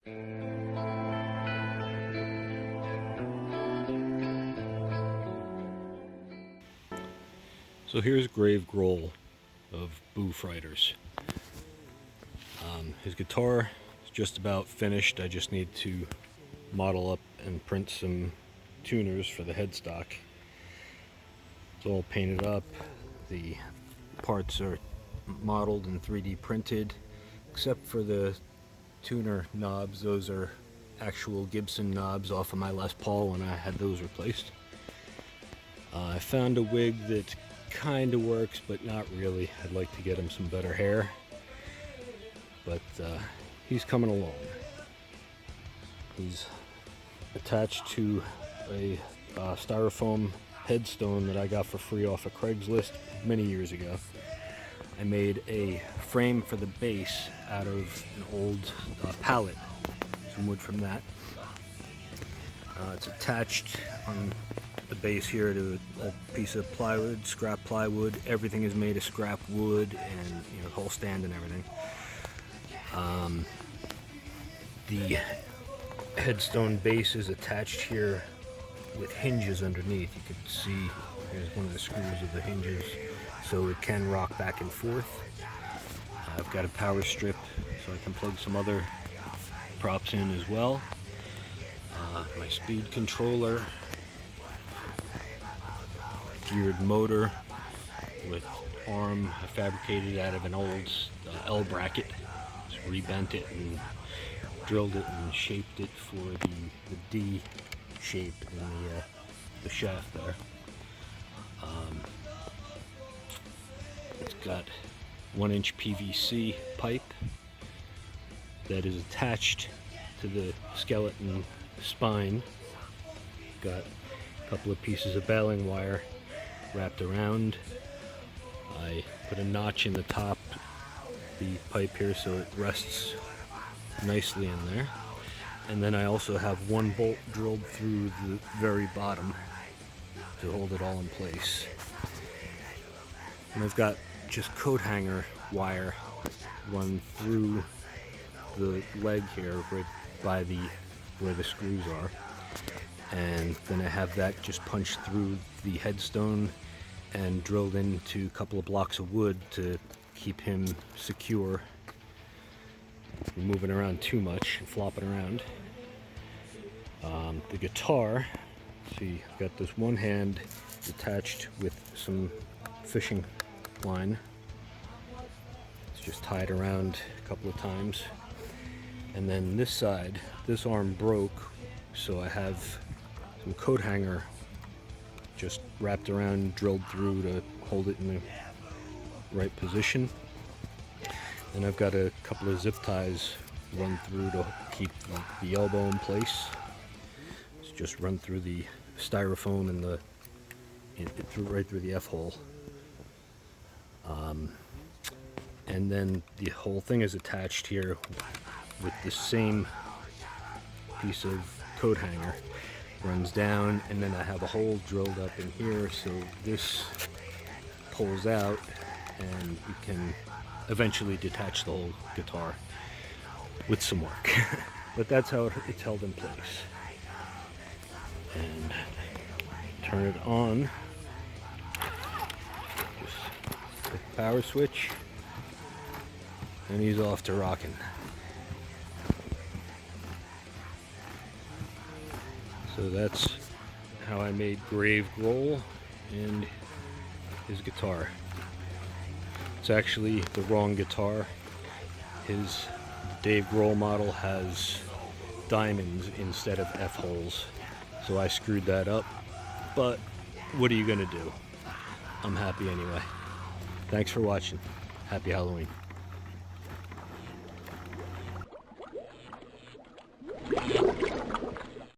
So here's Grave Grohl of Frighters. His guitar is just about finished. I just need to model up and print some tuners for the headstock. It's all painted up. The parts are modeled and 3D printed, except for the tuner knobs. Those are actual Gibson knobs off of my Les Paul when I had those replaced. I found a wig that kind of works, but not really. I'd like to get him some better hair, but he's coming along. He's attached to a styrofoam headstone that I got for free off of Craigslist many years ago. I made a frame for the base out of an old pallet, some wood from that. It's attached on the base here to a piece of plywood, scrap plywood. Everything is made of scrap wood, and the whole stand and everything. The headstone base is attached here with hinges underneath. You can see here's one of the screws of the hinges, so it can rock back and forth. I've got a power strip so I can plug some other props in as well. My speed controller, geared motor with arm I fabricated out of an old L bracket. Just rebent it and drilled it and shaped it for the D shape in the shaft there. It's got 1-inch PVC pipe that is attached to the skeleton spine. Got a couple of pieces of baling wire wrapped around. I put a notch in the top of the pipe here so it rests nicely in there. And then I also have one bolt drilled through the very bottom to hold it all in place. And I've got just coat hanger wire run through the leg here right by where the screws are. And then I have that just punched through the headstone and drilled into a couple of blocks of wood to keep him secure, moving around too much and flopping around. The guitar, see, I've got this one hand attached with some fishing line. It's just tied around a couple of times. And then this side, this arm broke, so I have some coat hanger just wrapped around, drilled through to hold it in the right position. And I've got a couple of zip ties run through to keep the elbow in place. It's just run through the styrofoam and right through the F-hole. And then the whole thing is attached here with the same piece of coat hanger. Runs down, and then I have a hole drilled up in here so this pulls out and you can eventually detach the whole guitar with some work. But that's how it's held in place. And turn it on. Just hit the power switch and he's off to rocking. So that's how I made Grave Grohl and his guitar. It's actually the wrong guitar. His Dave Grohl model has diamonds instead of F-holes. So I screwed that up. But what are you gonna do? I'm happy anyway. Thanks for watching. Happy Halloween.